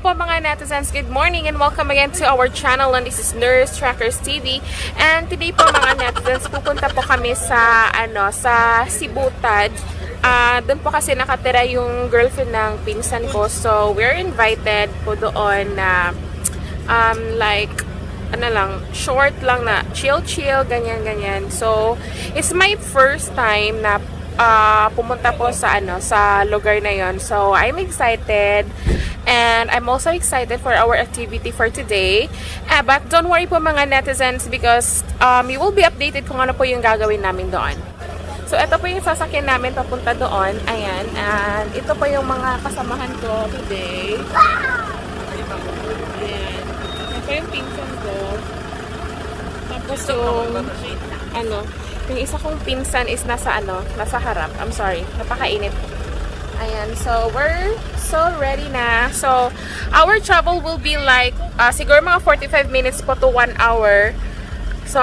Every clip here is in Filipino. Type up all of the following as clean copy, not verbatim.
po mga netizens, good morning and welcome again to our channel, and this is Nurse Trackers TV. And today po mga netizens, pupunta po kami sa sa Sibutad. Doon po kasi nakatira yung girlfriend ng pinsan ko. So we're invited po doon na like short lang na chill ganyan. So it's my first time na pumunta po sa sa lugar na yon. So I'm excited and I'm also excited for our activity for today. But don't worry po mga netizens because you will be updated kung ano po yung gagawin namin doon. So ito po yung sasakyan namin papunta doon. Ayan, and ito po yung mga kasamahan ko today. Ayan. Ito yung pinsan ko. Tapos yung isa kong pinsan is nasa harap. I'm sorry, napakainit. Ayan, so we're so ready na. So our travel will be like siguro mga 45 minutes po to 1 hour. So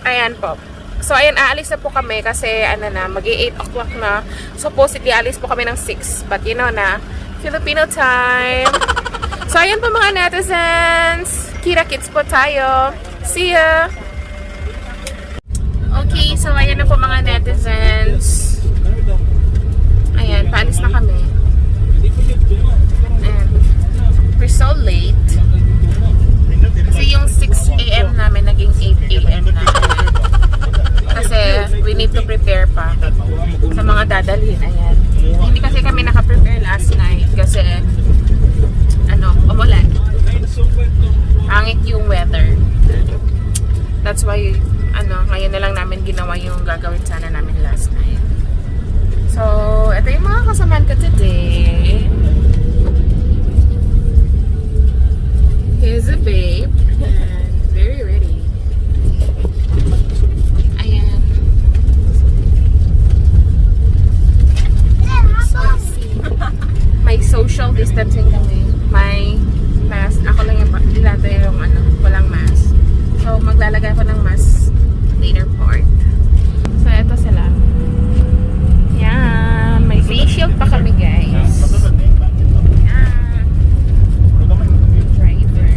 ayan po. So ayan, aalis na po kami kasi mag-8 o'clock na. Supposedly aalis po kami ng 6, but you know na Filipino time. So ayan po mga netizens, kita-kits po tayo. See ya! Okay, so ayan na po mga netizens. Ayan, paalis na kami. And we're so late. Kasi yung 6 AM namin naging 8 AM na. Kasi we need to prepare pa sa mga dadalhin. Ayan. Hindi kasi kami naka-prepare last night kasi umulan. Pangit yung weather. That's why ngayon na lang namin ginawa yung gagawin sana namin last night. So, ito yung mga kasamaan ko today. Here's a babe. And very ready. Ayan. So, may social distancing kami. May mask. Ako lang yung walang mask. So, maglalagay ko ng mask later part. So, eto sila. Yan. May face shield pa kami, guys. Yan. Driver.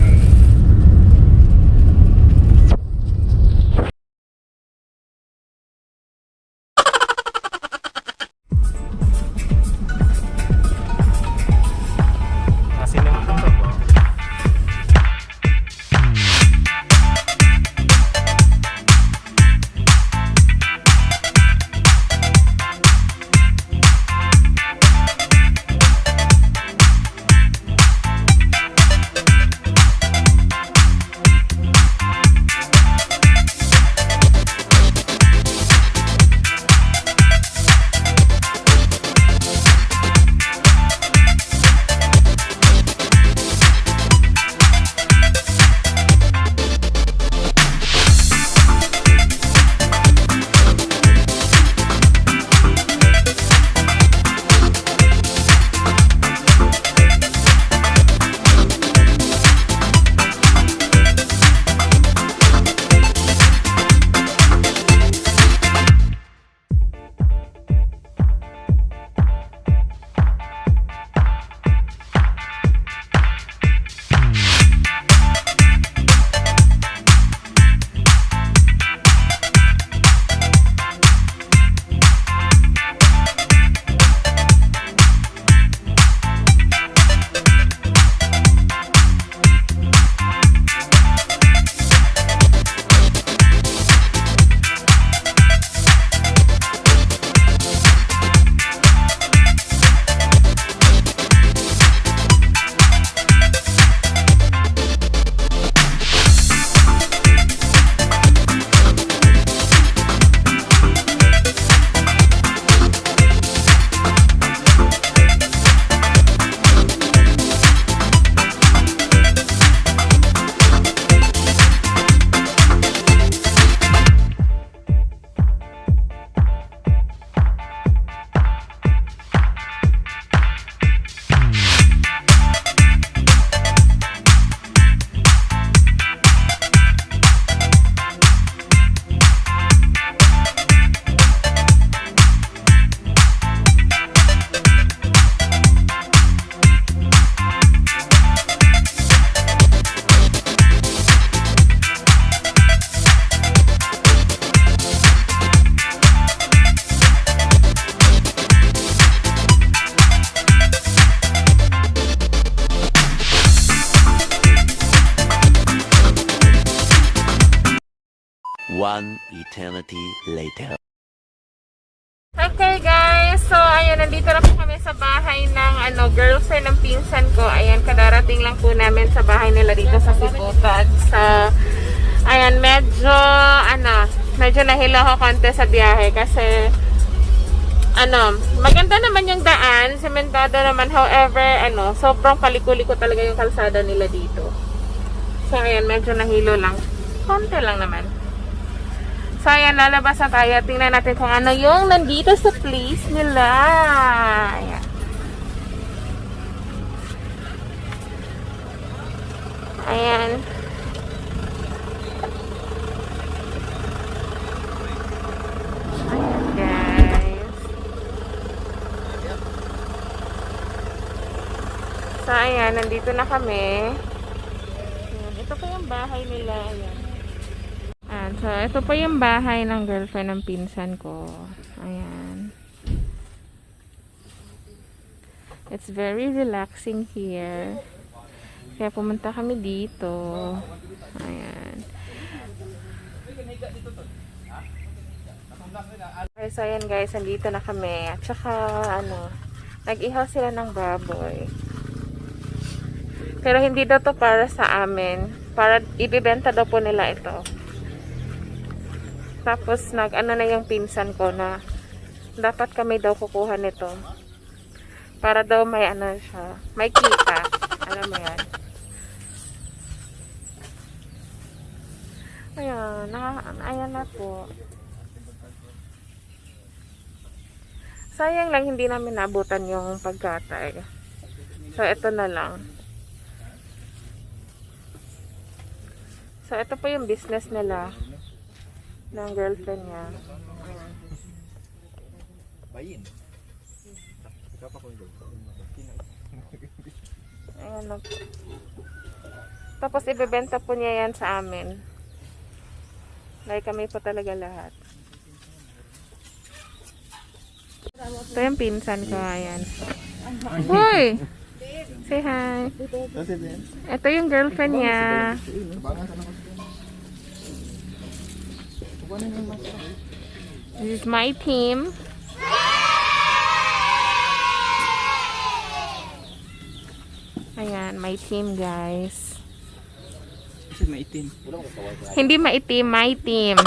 One eternity later. Okay guys, so ayan, nandito na po kami sa bahay ng girlfriend ng pinsan ko. Ayan, kadarating lang po namin sa bahay nila dito sa Sibutad. So, ayan, medyo nahilo ako konti sa biyahe kasi maganda naman yung daan, sementado naman. However, sobrang paliko-liko talaga yung kalsada nila dito. So, ayan, medyo nahilo lang. Konti lang naman. So, ayan, lalabas na tayo. Tingnan natin kung ano yung nandito sa place nila. Ayan. Ayan. Ayan, guys. So, ayan, nandito na kami. Ayan, ito po yung bahay nila. Ayan. So, ito po yung bahay ng girlfriend ng pinsan ko. Ayan. It's very relaxing here. Kaya pumunta kami dito. Ayan. Okay, so ayan guys, nandito na kami. At saka, nag-ihaw sila ng baboy. Pero hindi daw to para sa amin. Para ibibenta daw po nila ito. Tapos na yung pinsan ko na dapat kami daw kukuha nito. Para daw may siya, may kita. Alam mo yan. Ayan na po. Sayang lang hindi namin nabutan yung pagkatay. So ito na lang. So ito po yung business nila ng girlfriend niya. Bayin. Ayan na po. Tapos ibebenta po niya yan sa amin. Like kami po talaga lahat. Ito yung pinsan ko. Ayan. Hoy! Say hi. Ito yung girlfriend niya. This is my team. Ayan, my team guys. Kasi maitim. Hindi maitim, my team.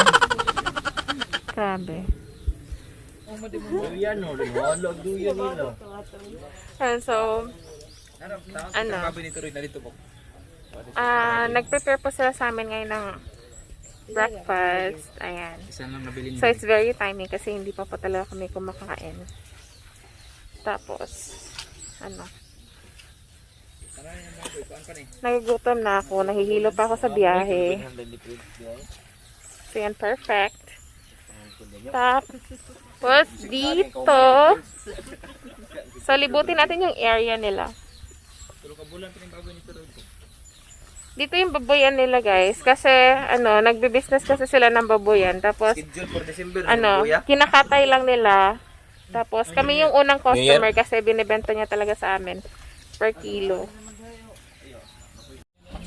Grabe. And so, nag-prepare po sila sa amin ngayon ng breakfast. Ayan. So, it's very timing kasi hindi pa po talaga kami kumakain. Tapos, nagugutom na ako. Nahihilo pa ako sa biyahe. So, yan, perfect. Tapos, dito, so, libutin natin yung area nila. Dito yung baboyan nila guys. Kasi, nagbe-business kasi sila ng baboyan. Tapos, kinakatay lang nila. Tapos, kami yung unang customer kasi binibenta niya talaga sa amin per kilo.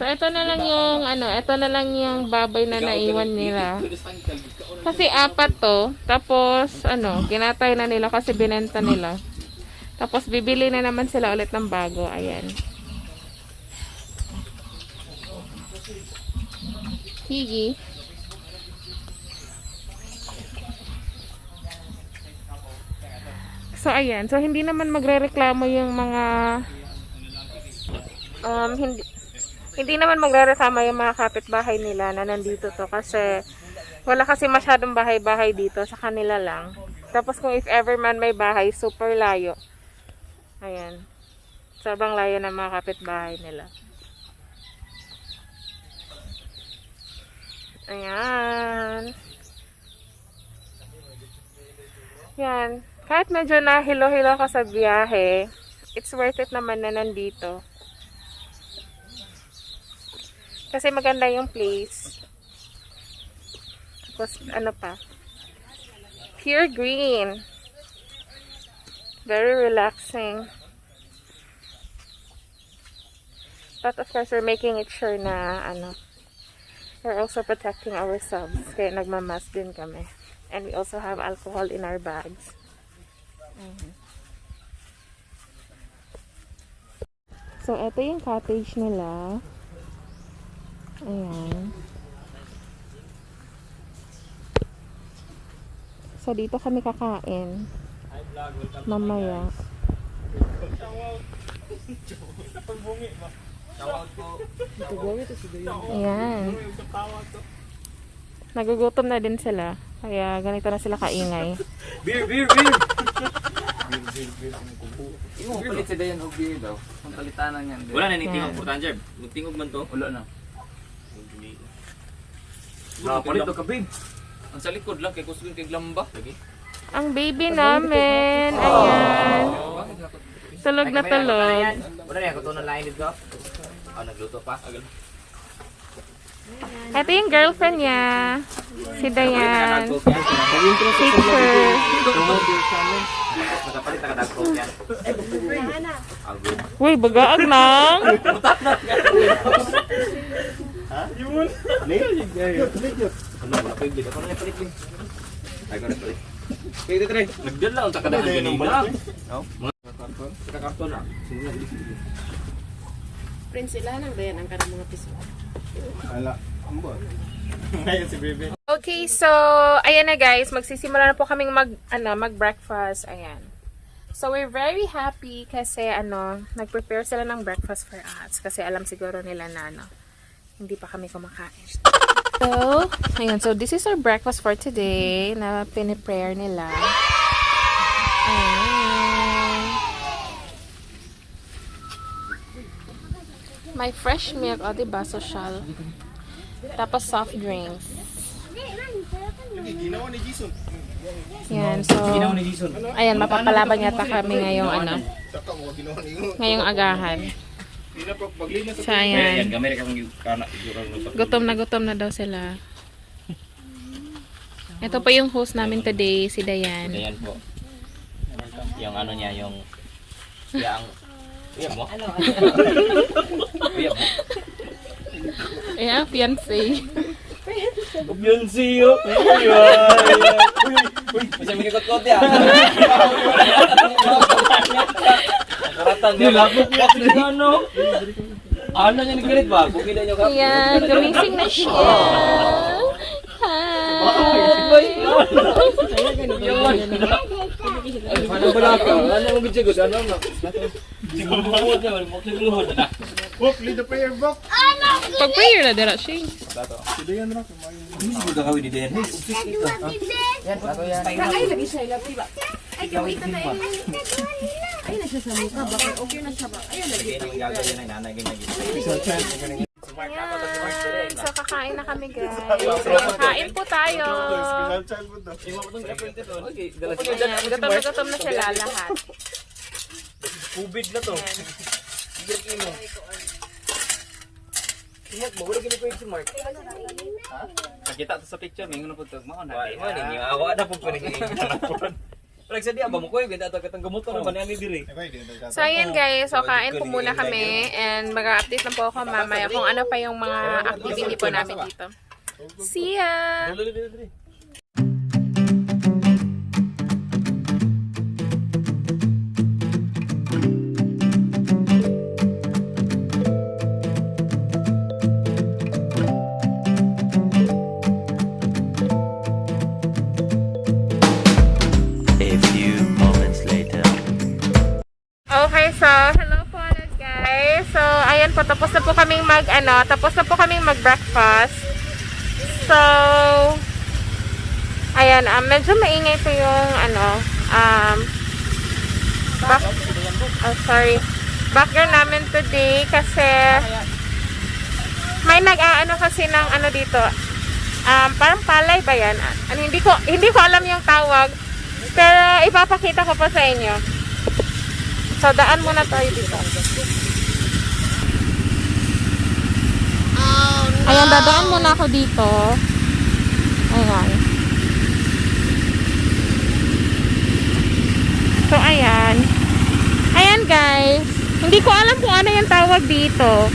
So, ito na lang yung baboy na naiwan nila. Kasi 4 to. Tapos, kinatay na nila kasi binenta nila. Tapos, bibili na naman sila ulit ng bago. Ayan. Higi. So, ayan. So, hindi naman magrereklamo yung mga hindi naman magrereklamo yung mga kapitbahay nila na nandito to kasi wala kasi masyadong bahay-bahay dito sa kanila lang. Tapos kung if ever man may bahay, super layo. Ayan. Sobrang layo ng mga kapitbahay nila. Ayan. Yan. Kahit medyo nahilo-hilo ka sa biyahe, it's worth it naman na nandito. Kasi maganda yung place. Tapos, pure green. Very relaxing. But of course, we're making it sure na, We're also protecting ourselves. Kaya nagmamask din kami. And we also have alcohol in our bags. So, ito yung cottage nila. Ayan. So, dito kami kakain. Mamaya. Ayan. Nagugutom na din sila. Kaya ganito na sila kaingay. Beer! Imo palit sa dayan og beer daw. Ang palitanan yan. Wala na ning Yan. tingog putan Jerb. Tingog man to. Wala na. Palit ka babe. Ang sa likod lang kay kusog kay glamba. Lagi. Ang baby namin. Ayan. Tulog na tulog. Wala na ako to na lain dito. Nagluto pa. Ito yung girlfriend niya. Si Dayan. Teacher. Nakapalit ka dag coke yan. Uy, bagaag nang. Ay ko na palit. Kaya try. Nagdala ang takadahan kanina. Sa karton na. Prince sila nang dayan ang kanang mga piso. Okay, so, ayan na guys. Magsisimula na po kaming mag-breakfast. Ayan. So, we're very happy kasi, nag-prepare sila ng breakfast for us. Kasi alam siguro nila na, hindi pa kami kumakain. So, ayan. So, this is our breakfast for today na piniprepare nila. Ayan. May fresh milk, o diba? Social. Tapos soft drinks. Yan, so, ayan, mapapalaban yata kami ngayong ngayong agahan. So, ayan. Gutom na daw sila. Ito po yung host namin today, si Dayan. Ayan po. Yung ano niya, yung Uyab mo? Uyab mo? Ayan, fiancé. Fiancé yo. Uy, masay magikot-kot ya. Karatan niya. Nilapot mo sa ano? Ano niya nagkirit ba? Bukila niyo ka. Ayan, gumising na siya. Ano ba na ka? Ano ang gitsigod? Ano na? Siguluhod niya. Siguluhod na. Pag-prayer na dira siya. Hindi siguro gagawin ni Dayan. Yan, bago yan. Ay, lagi siya ilapi ba? Ay, kawita na eh. Ay, na siya sa mukha. Bakit okay na siya ba? Ay, lagi. Yan ang gagawin ng nanay ganyan. Ayan, so kakain na kami guys. Ayan, kain po tayo. Ayan, gutom na sila lahat. Kubid na to. Nakita to sa picture, mingon na pud tag mao na. Awa na po ko ni. Like sa dia ba mo ko benta to katong gamot na banani diri. So ayan guys, so kain po muna kami and mag-update lang po ako mamaya kung ano pa yung mga activity po namin dito. See ya! A few moments later. Okay, so hello po ulit guys. So ayan po, tapos na po kaming mag-breakfast. So ayan, medyo maingay po yung background namin today kasi may nag-aano kasi ng dito. Parang palay ba yan? Hindi ko alam yung tawag. Pero ipapakita ko pa sa inyo. So, daan muna tayo dito. Ayan, dadaan muna ako dito. Ayan. So, ayan. Ayan, guys. Hindi ko alam kung ano yung tawag dito.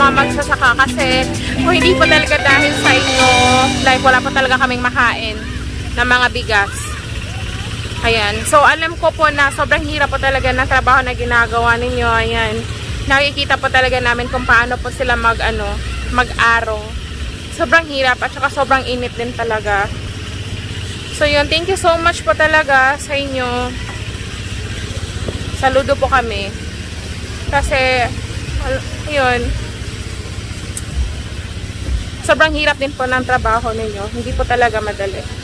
mga magsasaka kasi kung hindi po talaga dahil sa inyo, like wala po talaga kaming makain ng mga bigas. Ayan. So, alam ko po na sobrang hirap po talaga ng trabaho na ginagawa ninyo. Ayan. Nakikita po talaga namin kung paano po sila mag-araw. Sobrang hirap at saka sobrang init din talaga. So, yun. Thank you so much po talaga sa inyo. Saludo po kami. Kasi, yun. Sobrang hirap din po ng trabaho ninyo. Hindi po talaga madali.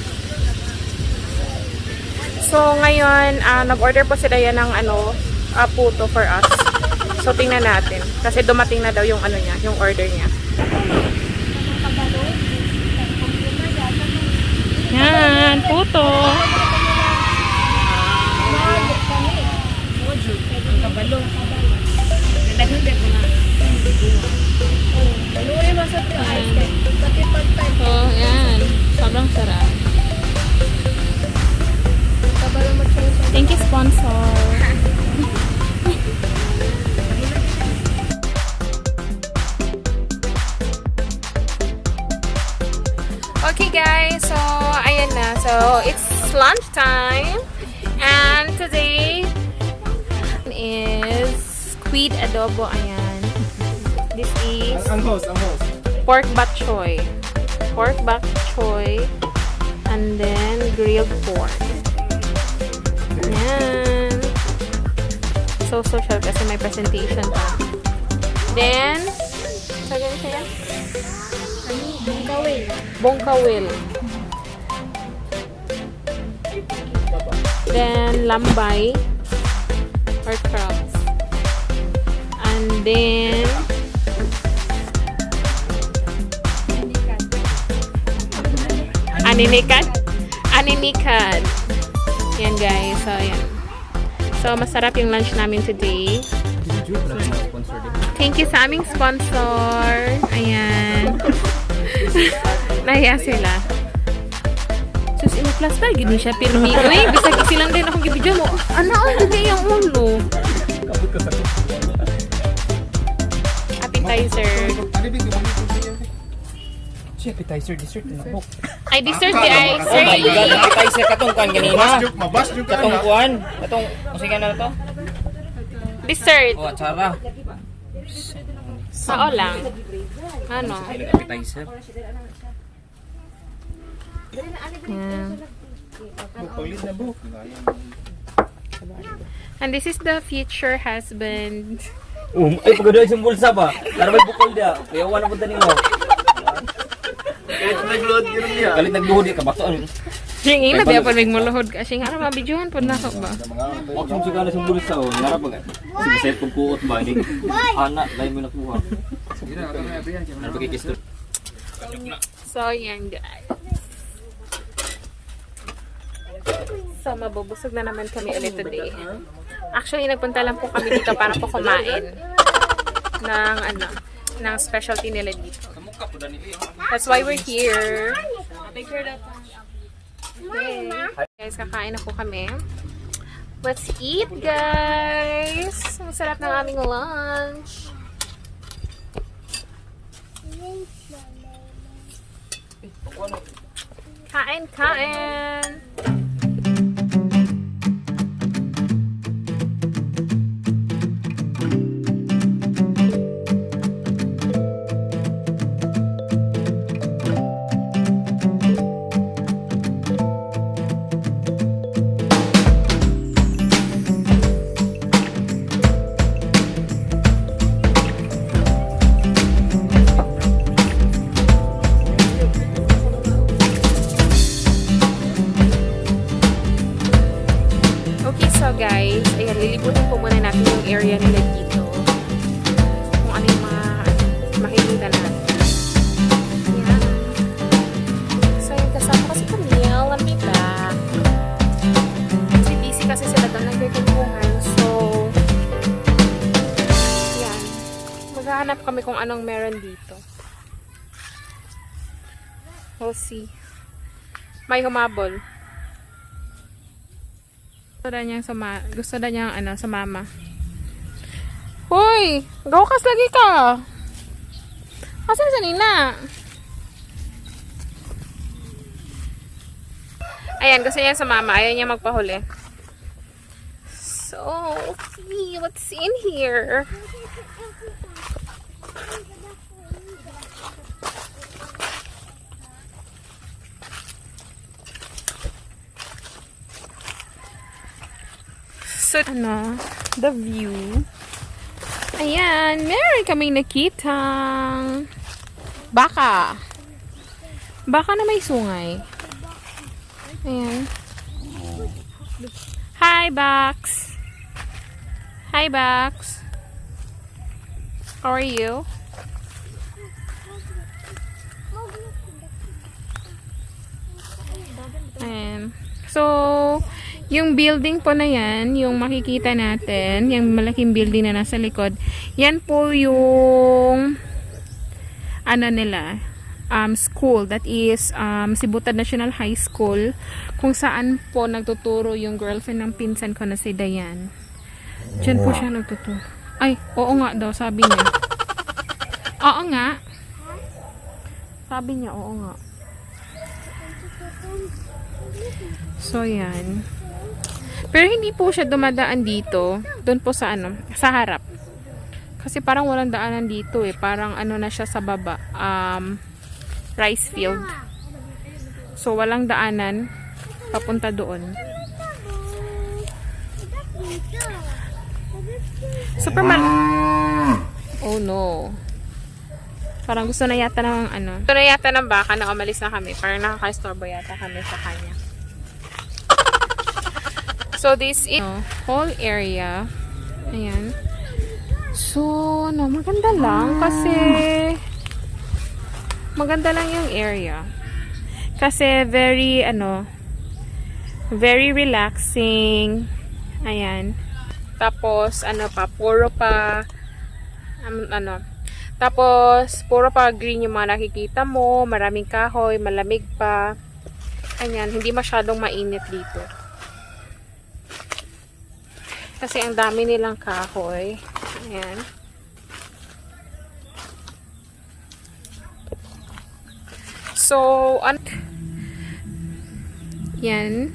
So, ngayon, nag-order po sila yan ng puto for us. So, tingnan natin. Kasi dumating na daw yung niya, yung order niya. Yan, puto. So, yan. Sobrang sarap. Thank you, sponsor. Okay, guys. So, ayan na. So, it's lunch time. And today is squid adobo. Ayan. This is Ang host. pork bok choy. Pork bok choy. And then, grilled pork. Ayan. So social kasi may presentation pa. Then, sabi siya? Bongkawil. Then, lambay or crabs. And then, aninikad. Yan guys. So, yan. So, masarap yung lunch namin today. Thank you sa aming sponsor. Ayan. Nahiya sila. Sus, inuklas na. Gini siya pirmi. Uy, bisag silang din akong gibidyo mo. Ano ang gini yung ulo? Appetizer. Appetizer, dessert na po. Ay, dessert di ay. Sir, Appetizer katong kuan kanina. Mabas yung Katong kuan. Katong musikan na to. dessert. Oh, atsara. Sao lang. Ano? Appetizer. Yan. Paulit na po. And this is the future husband. Ay pagado sa bulsa ba? Para may bukol dia. Kaya wala punta nimo. Nag-load yun niya. Kalit nagluhod ka bato. Sing ina biya pa muluhod ka. Sing ara mabidyohan pud nako ba. Wa kung sigala sa bulsa oh. Ngara ba? Sige set kung kuot ba ni. Ana lay mo nakuha. Ano pagkikisto? So yan guys. So mabubusog na naman kami ulit today. Actually nagpunta lang po kami dito para po kumain ng ng specialty nila dito. That's why we're here. Okay. Guys, kakain na po kami. Let's eat, guys! Ang sarap ng aming lunch. Kain, kain! Guys, ayan, lilibutin po muna natin yung area nila dito. Kung ano yung mga makikita natin. Ayan. So, yung kasama ko si Camille, lamita. Kasi busy kasi sila doon nagkikuntungan. So, ayan. Maghahanap kami kung anong meron dito. We'll see. May humabol. Gusto na niyang sumama. Hoy! Gawakas lagi ka! Asan sa Nina? Ayan, gusto niya sa mama. Ayaw niya magpahuli. So, see what's in here. So, the view. Ayan, meron kaming nakitang baka. Baka na may sungay. Ayan. Hi, Bax. Hi, Bax. How are you? Ayan. So, yung building po na yan, yung makikita natin, yung malaking building na nasa likod, yan po yung ano nila, school, that is Sibutad National High School, kung saan po nagtuturo yung girlfriend ng pinsan ko na si Dayan. Diyan po siya nagtuturo. Ay, oo nga daw, sabi niya. Oo nga. Sabi niya, oo nga. So, yan. Pero hindi po siya dumadaan dito. Doon po sa ano, sa harap. Kasi parang walang daanan dito eh. Parang ano na siya sa baba. Rice field. So, walang daanan papunta doon. Superman. Oh no. Parang gusto na yata ng ano. Gusto na yata ng baka na umalis na kami. Parang nakaka-istorbo yata kami sa kanya. So, this is whole area. Ayan. So, ano, maganda lang kasi maganda lang yung area. Kasi very, ano, very relaxing. Ayan. Tapos, ano pa, puro pa, tapos, puro pa green yung mga nakikita mo. Maraming kahoy, malamig pa. Ayan, hindi masyadong mainit dito. Kasi ang dami nilang kahoy. Ayan. So, yan.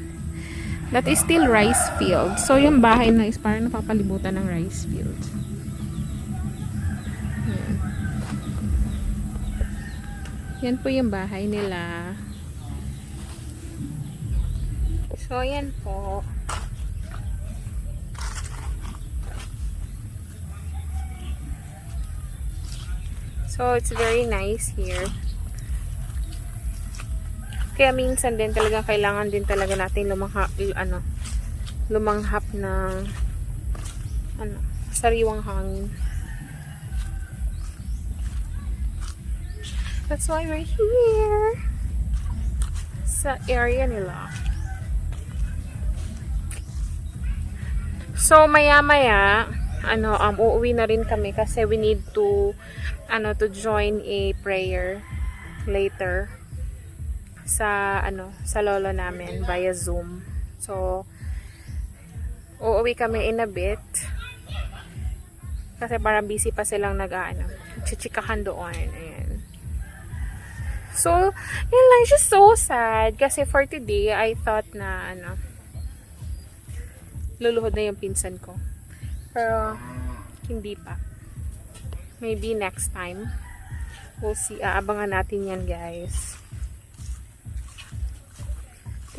That is still rice field. So, yung bahay na is parang napapalibutan ng rice field. Yan po yung bahay nila. So, yan po. So, it's very nice here. Kaya minsan din talaga kailangan din talaga natin lumanghap ng sariwang hangin. That's why we're here sa area nila. So, maya-maya, uuwi na rin kami kasi we need to join a prayer later sa lolo namin via Zoom. So, uuwi kami in a bit kasi parang busy pa silang chichikahan doon. Ayan. So, yun lang, just so sad kasi for today, I thought na luluhod na yung pinsan ko. Pero, hindi pa. Maybe next time. We'll see. Aabangan natin yan, guys.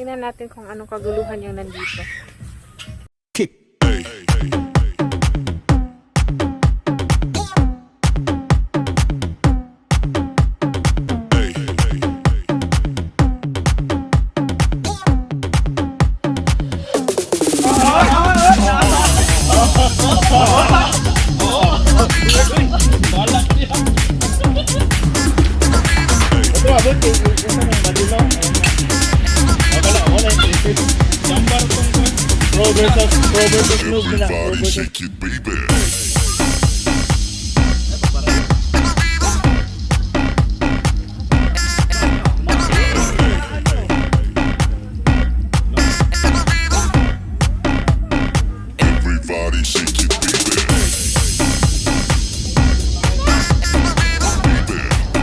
Tingnan natin kung anong kaguluhan yung nandito. Everybody shake it, baby. Everybody shake it, baby. Baby.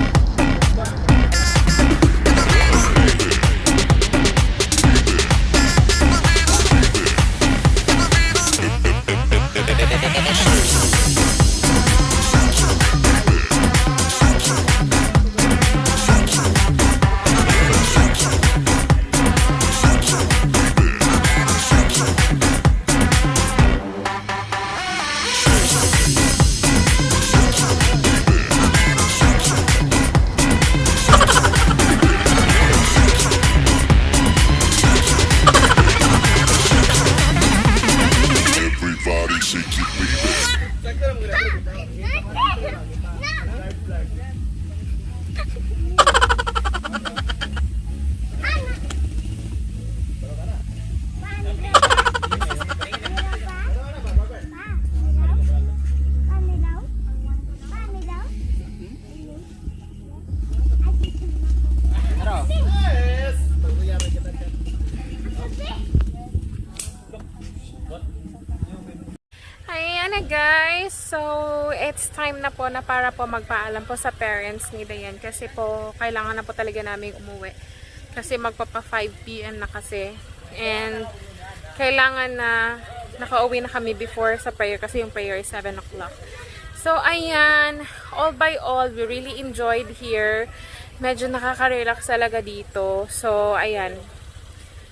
shake it, baby. Ayan na guys, so it's time na po na para po magpaalam po sa parents ni Dayan kasi po kailangan na po talaga namin umuwi kasi magpapa 5 PM na kasi and kailangan na nakauwi na kami before sa prayer kasi yung prayer is 7 o'clock. So ayan, all by all, we really enjoyed here. Medyo nakaka-relax talaga dito. So ayan,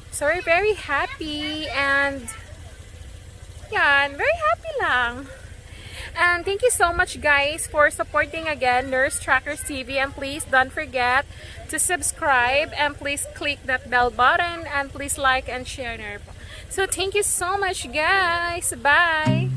so we're very happy and yan, very happy lang. And thank you so much guys for supporting again Nurse Trackers TV, and please don't forget to subscribe and please click that bell button and please like and share. So thank you so much guys. Bye.